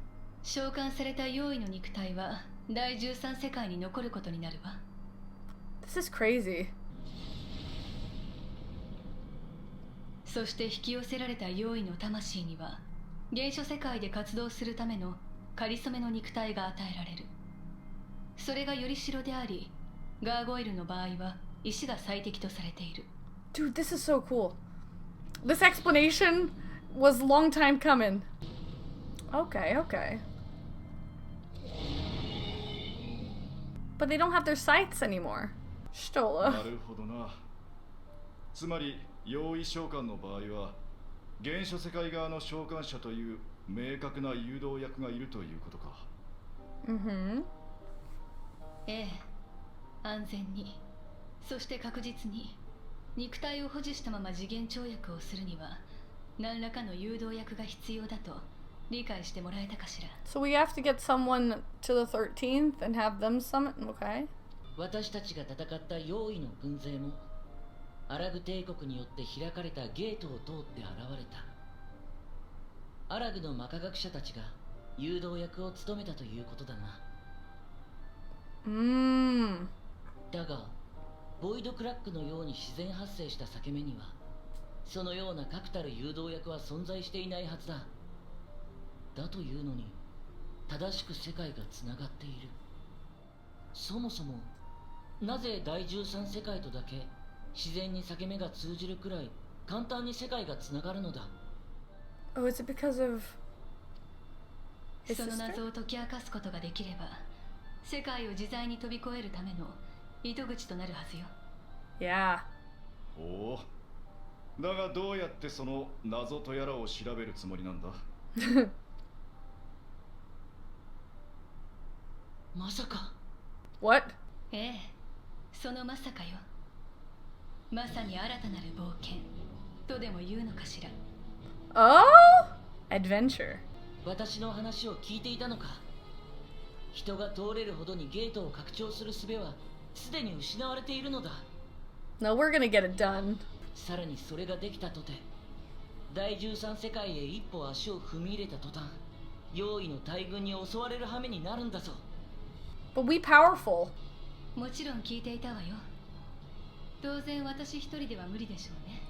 [SPEAKER 3] 召喚された用意の肉体は第13世界に残ることになるわ。
[SPEAKER 6] This is crazy.
[SPEAKER 3] そして引き寄せられた用意の魂には原初世界で活動するための仮初めの肉体が与えられる。それがより代であり、ガーゴイルの場合は石が最適とされている。
[SPEAKER 6] Dude, this is so cool. This explanation was a long time coming. Okay, okay. But they don't have their sights anymore.
[SPEAKER 5] な
[SPEAKER 6] Stola.
[SPEAKER 5] るほどな。つまり用意召喚の場合は原初世界側の召喚者という明確な誘導役がいるということか。
[SPEAKER 6] Mm-hmm.
[SPEAKER 3] ええ、安全に、そして確実に肉体を保持したまま次元跳躍をするには何らかの誘導役が必要だと理解してもらえたかしら。
[SPEAKER 6] So we have to get someone to the 13th and have them summon. Okay.
[SPEAKER 4] 私たちが戦った用意の軍勢もアラグ帝国によって開かれたゲートを通って現れた。アラグの魔科学者たちが誘導役を務めたということだな。だがボイドクラックのように自然発生した裂け目にはそのような確たる誘導役は存在していないはずだ。だというのに正しく世界がつながっている。そもそもなぜ第13世界とだけ自然に裂け目が通じるくらい簡単に世界がつながるのだ。
[SPEAKER 6] Oh, is it because of his
[SPEAKER 3] その
[SPEAKER 6] sister?
[SPEAKER 3] 謎を解き明かすことができれば世界を自在に飛び越えるための糸口となるはずよ。
[SPEAKER 6] Yeah.
[SPEAKER 5] おお。だがどうやってその謎とやらを調べるつもりなんだ。
[SPEAKER 4] まさか。
[SPEAKER 6] What?
[SPEAKER 3] ええ、そのまさかよ。まさに新たなる冒険とでも言うのかしら。
[SPEAKER 6] Oh? Adventure.
[SPEAKER 4] 私の話を聞いていたのか。人が通れるほどにゲートを拡張する術はすでに失われているのだ。
[SPEAKER 6] No, we're gonna get it done.
[SPEAKER 4] さらにそれができたとて第13世界へ一歩足を踏み入れた途端用意の大軍に襲われる羽目になるんだぞ。
[SPEAKER 6] But we powerful.
[SPEAKER 3] もちろん聞いていたわよ。当然私一人では無理でしょうね。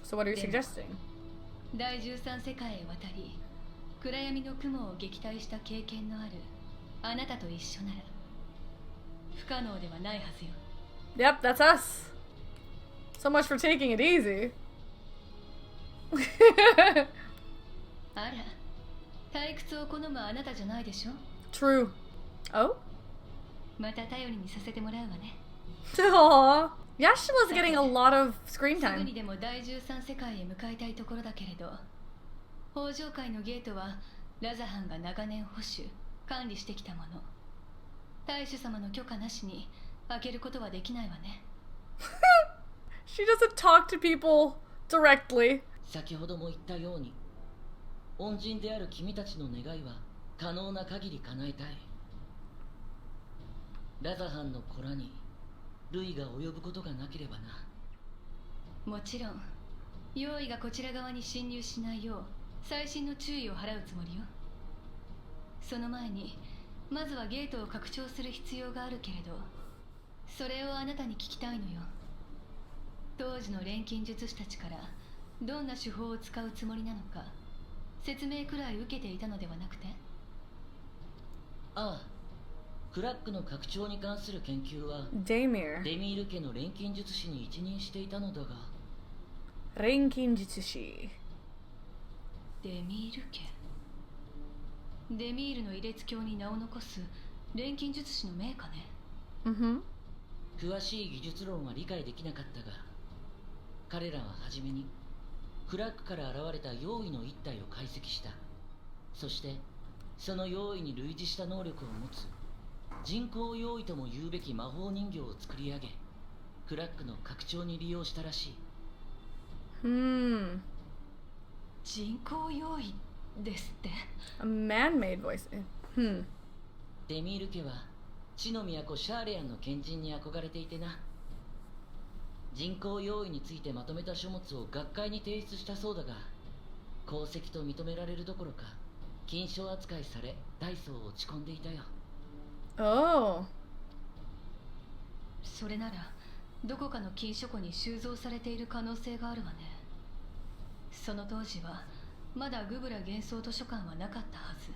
[SPEAKER 6] So what are you suggesting?
[SPEAKER 3] 第13世界へ渡り暗闇の雲を撃退した経験のあるあなたと一緒なら不可能ではないはずよ。
[SPEAKER 6] Yep, that's us. So much for taking it easy.
[SPEAKER 3] あら、退屈を好むあなたじゃないでしょ。
[SPEAKER 6] True. Oh?
[SPEAKER 3] また頼りにさせてもらうわね。
[SPEAKER 6] Aww. Yashima's getting a lot of screen
[SPEAKER 3] すぐに
[SPEAKER 6] time.
[SPEAKER 3] でも第13世界へ向かいたいところだけれど北条界のゲートはラザハンが長年保守管理してきたもの。大主様の許可なしに開けることはできないわね。
[SPEAKER 6] She doesn't talk to people directly.
[SPEAKER 4] 先ほども言ったように恩人である君たちの願いは可能な限り叶えたい。ラザハンの子らに類が及ぶことがなければな。
[SPEAKER 3] もちろん用意がこちら側に侵入しないよう細心の注意を払うつもりよ。その前にまずはゲートを拡張する必要があるけれどそれをあなたに聞きたいのよ。当時の錬金術師たちからどんな手法を使うつもりなのか説明くらい受けていたのではなくて。
[SPEAKER 4] ああ、クラックの拡張に関する研究は
[SPEAKER 6] Daimir.
[SPEAKER 4] デミール家の錬金術師に一任していたのだが。
[SPEAKER 6] Renkin Jitsushi.
[SPEAKER 3] デミール家。デミールの異列教に名を残す錬金術師の名家ね。
[SPEAKER 6] Mm-hmm.
[SPEAKER 4] 詳しい技術論は理解できなかったが彼らは初めにクラックから現れた用意の一体を解析した。そしてその用意に類似した能力を持つ人工用意とも言うべき魔法人形を作り上げクラックの拡張に利用したらしい。
[SPEAKER 6] Hmm.
[SPEAKER 3] 人工用意っですって。
[SPEAKER 6] A man-made voice.
[SPEAKER 4] デミール家は地の都シャーレアンの賢人に憧れていてな。人口用意についてまとめた書物を学会に提出したそうだが、功績と認められるどころか金賞扱いされ大層落ち込んでいたよ。
[SPEAKER 6] Oh.
[SPEAKER 3] それならどこかの禁書庫に収蔵されている可能性があるわね。その当時はまだグブラ幻想図書館はなかったはず。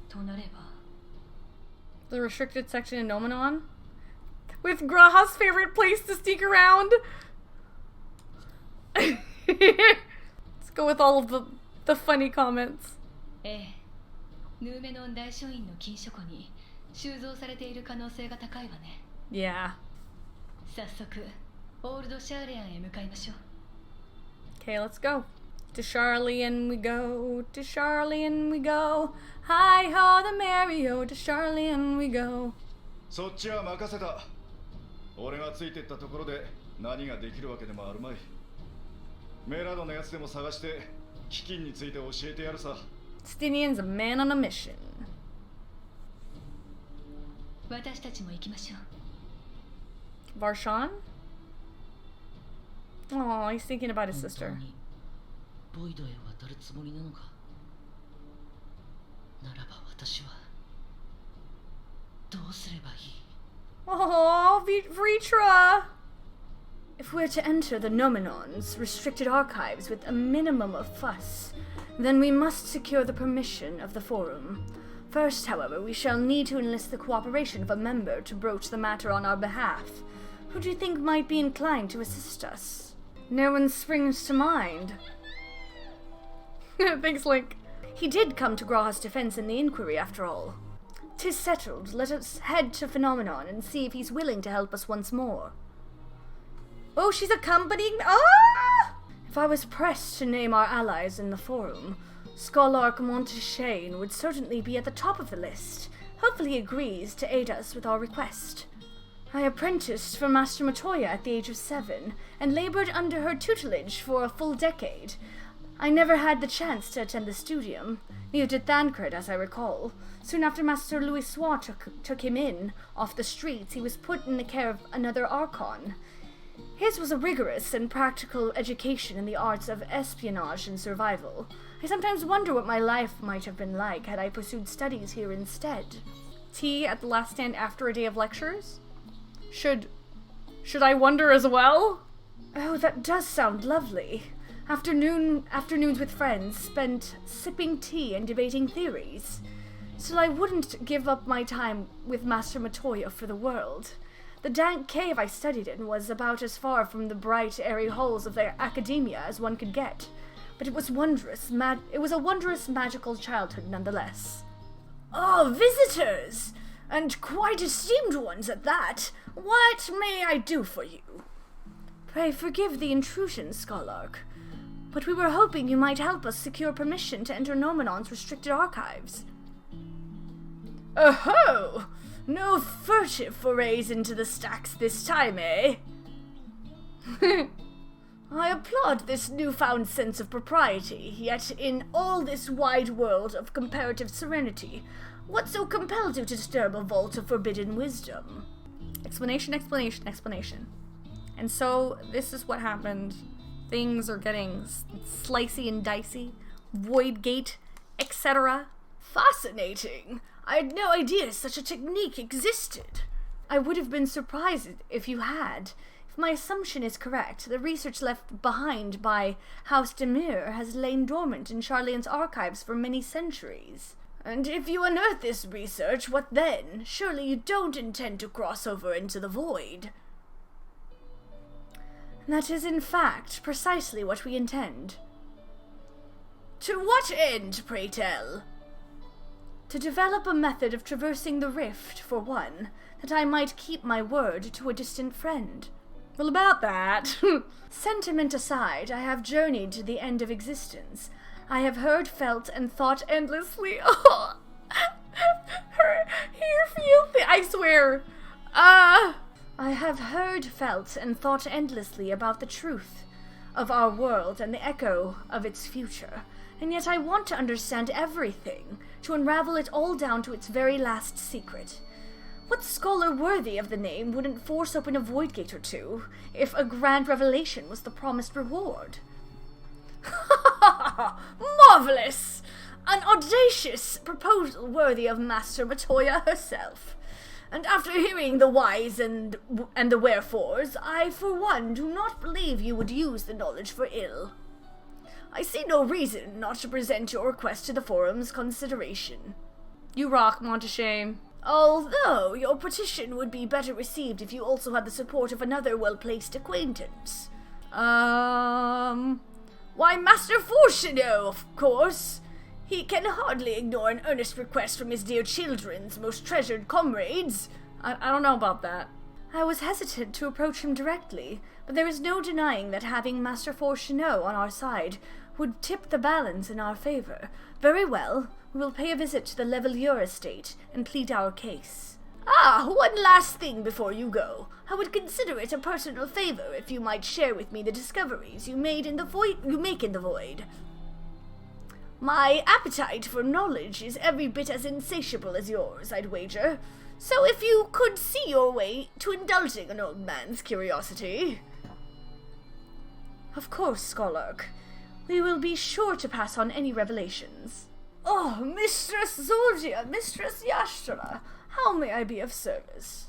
[SPEAKER 3] となれば
[SPEAKER 6] The restricted section in Nomenon? With Graha's favorite place to sneak around? Let's go with all of the funny comments.
[SPEAKER 3] ええ、ヌーメノン大書院の禁書庫に収蔵されている可能性が高いわね。
[SPEAKER 6] Yeah.
[SPEAKER 3] 早速オールドシャーレアンへ向かいましょう。
[SPEAKER 6] Okay, let's go. To Charlian we go, to Charlian we go. Hi ho the Mario, to Charlian we go.
[SPEAKER 5] そっちは任せた。俺がついてったところで何ができるわけでもあるまい。メラドのやつでも探して飢饉について教えてやるさ。
[SPEAKER 6] Stinian's a man on a mission.
[SPEAKER 3] 私たちも行きましょう。
[SPEAKER 6] Varshahn? Oh, he's thinking about his
[SPEAKER 4] 本当
[SPEAKER 6] sister.
[SPEAKER 4] にボイドへ渡るつもりなのか。ならば私はどうすればいい。
[SPEAKER 6] Oh, Vritra! If we're to enter the Nomenon's restricted archives with a minimum of fuss, then we must secure the permission of the Forum. First, however, we shall need to enlist the cooperation of a member to broach the matter on our behalf. Who do you think might be inclined to assist us? No one springs to mind. Thanks, Link. He did come to Graha's defense in the inquiry, after all. 'Tis settled. Let us head to Phenomenon and see if he's willing to help us once more. Oh, she's accompanying me. Ah! If I was pressed to name our allies in the Forum, Scholark Monteshane would certainly be at the top of the list. Hopefully he agrees to aid us with our request. I apprenticed for Master Matoya at the age of 7, and labored under her tutelage for a full decade. I never had the chance to attend the studium, neither did Thancred, as I recall. Soon after Master Louis Soir took him in, off the streets, he was put in the care of another Archon. His was a rigorous and practical education in the arts of espionage and survival. I sometimes wonder what my life might have been like had I pursued studies here instead. Tea at the last stand after a day of lectures? Should I wonder as well? Oh, that does sound lovely. Afternoons with friends spent sipping tea and debating theories. Still, I wouldn't give up my time with Master Matoya for the world. The dank cave I studied in was about as far from the bright, airy halls of their academia as one could get, but it was a wondrous magical childhood nonetheless. Oh, visitors! And quite esteemed ones at that. What may I do for you? Pray forgive the intrusion, Scholark, but we were hoping you might help us secure permission to enter Nomenon's restricted archives. Oh-ho! No furtive forays into the stacks this time, eh? I applaud this newfound sense of propriety, yet in all this wide world of comparative serenity, what so compelled you to disturb a vault of forbidden wisdom? Explanation, explanation, explanation. And so, this is what happened. Things are getting slicey and dicey. Void gate, etc. Fascinating! I had no idea such a technique existed. I would have been surprised if you had. If my assumption is correct, the research left behind by House Demir has lain dormant in Charlian's archives for many centuries. And if you unearth this research, what then? Surely you don't intend to cross over into the void. That is, in fact, precisely what we intend. To what end, pray tell? To develop a method of traversing the rift, for one, that I might keep my word to a distant friend. Well, about that. Sentiment aside, I have journeyed to the end of existence. I have heard, felt, and thought endlessly. Oh, here, feel, I swear. I have heard, felt, and thought endlessly about the truth of our world and the echo of its future. and yet I want to understand everything, to unravel it all down to its very last secret. What scholar worthy of the name wouldn't force open a void gate or two, if a grand revelation was the promised reward? Marvelous! An audacious proposal worthy of Master Matoya herself. And after hearing the whys and the wherefores, I for one do not believe you would use the knowledge for ill. I see no reason not to present your request to the forum's consideration.
[SPEAKER 1] You rock, Montaigne.
[SPEAKER 6] Although your petition would be better received if you also had the support of another well-placed acquaintance. Why, Master Forshino, of course. He can hardly ignore an earnest request from his dear children's most treasured comrades.
[SPEAKER 1] I don't know about that.
[SPEAKER 6] I was hesitant to approach him directly, but there is no denying that having Master Forshino on our side would tip the balance in our favor. Very well, we will pay a visit to the Levelier estate and plead our case. One last thing before you go. I would consider it a personal favor if you might share with me the discoveries you make in the void. My appetite for knowledge is every bit as insatiable as yours, I'd wager. So if you could see your way to indulging an old man's curiosity... Of course, Scholark. We will be sure to pass on any revelations. Oh, Mistress Zordia, Mistress Yashtra, how may I be of service?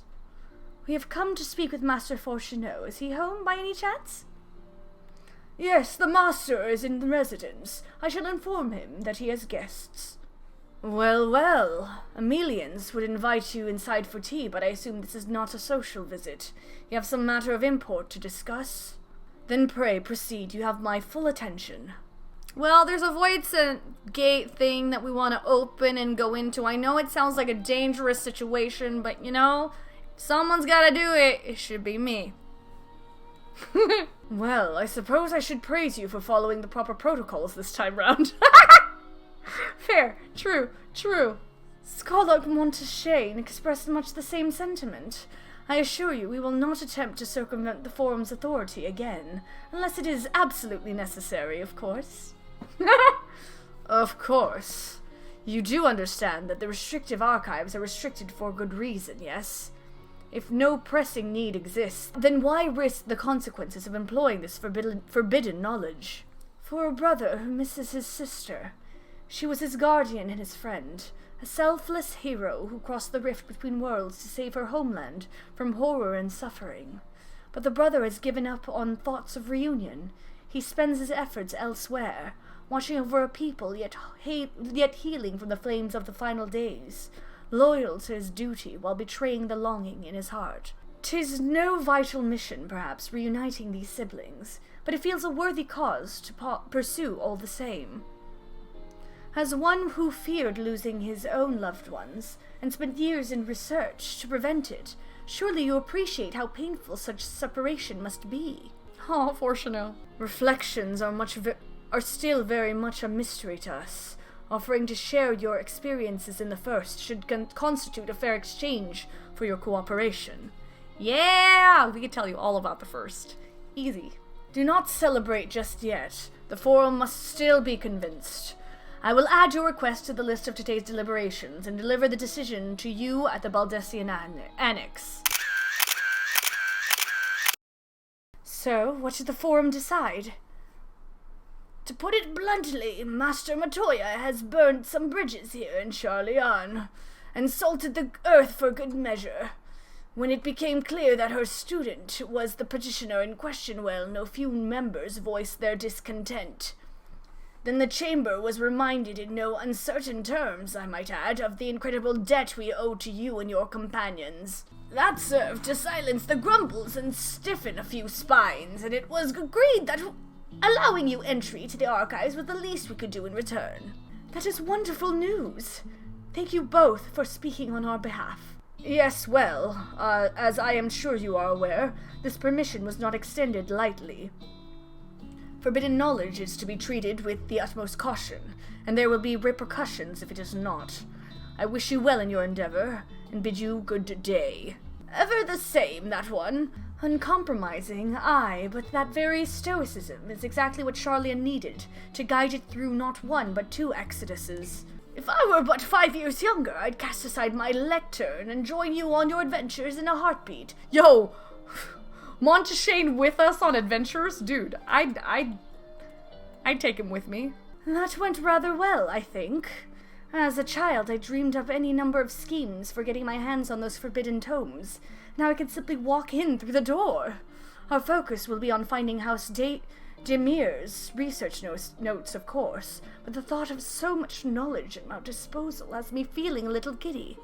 [SPEAKER 6] We have come to speak with Master Forshino. Is he home by any chance? Yes, the master is in residence. I shall inform him that he has guests. Well, well. Amelians would invite you inside for tea, but I assume this is not a social visit. You have some matter of import to discuss? Then pray proceed. You have my full attention.
[SPEAKER 1] Well, there's a void gate thing that we want to open and go into. I know it sounds like a dangerous situation, but you know, someone's got to do it. It should be me.
[SPEAKER 6] Well, I suppose I should praise you for following the proper protocols this time round.
[SPEAKER 1] Fair. True.
[SPEAKER 6] Scholar Montaigne expressed much the same sentiment. I assure you we will not attempt to circumvent the forum's authority again, unless it is absolutely necessary, of course. Of course. You do understand that the restrictive archives are restricted for good reason, yes? If no pressing need exists, then why risk the consequences of employing this forbidden knowledge? For a brother who misses his sister. She was his guardian and his friend, a selfless hero who crossed the rift between worlds to save her homeland from horror and suffering. But the brother has given up on thoughts of reunion. He spends his efforts elsewhere, watching over a people yet healing from the flames of the final days, loyal to his duty while betraying the longing in his heart. 'Tis no vital mission, perhaps, reuniting these siblings, but it feels a worthy cause to pursue all the same. As one who feared losing his own loved ones, and spent years in research to prevent it, surely you appreciate how painful such separation must be.
[SPEAKER 1] Oh, Forshino.
[SPEAKER 6] Reflections are still very much a mystery to us. Offering to share your experiences in the first should constitute a fair exchange for your cooperation.
[SPEAKER 1] Yeah! We could tell you all about the first. Easy.
[SPEAKER 6] Do not celebrate just yet. The forum must still be convinced. I will add your request to the list of today's deliberations and deliver the decision to you at the Baldessian Annex. So, what did the forum decide? To put it bluntly, Master Matoya has burned some bridges here in Charlian, and salted the earth for good measure. When it became clear that her student was the petitioner in question, well, no few members voiced their discontent. Then the chamber was reminded in no uncertain terms, I might add, of the incredible debt we owe to you and your companions. That served to silence the grumbles and stiffen a few spines, and it was agreed that allowing you entry to the archives was the least we could do in return. That is wonderful news. Thank you both for speaking on our behalf. Yes, well, as I am sure you are aware, this permission was not extended lightly. Forbidden knowledge is to be treated with the utmost caution, and there will be repercussions if it is not. I wish you well in your endeavor, and bid you good day. Ever the same, that one. Uncompromising, aye, but that very stoicism is exactly what Charlian needed to guide it through not one but 2 exoduses. If I were but 5 years younger, I'd cast aside my lectern and join you on your adventures in a heartbeat.
[SPEAKER 1] Yo! Monteshane with us on adventures? Dude, I'd take him with me.
[SPEAKER 6] That went rather well, I think. As a child, I dreamed up any number of schemes for getting my hands on those forbidden tomes. Now I can simply walk in through the door. Our focus will be on finding House Demir's research notes, of course, but the thought of so much knowledge at my disposal has me feeling a little giddy.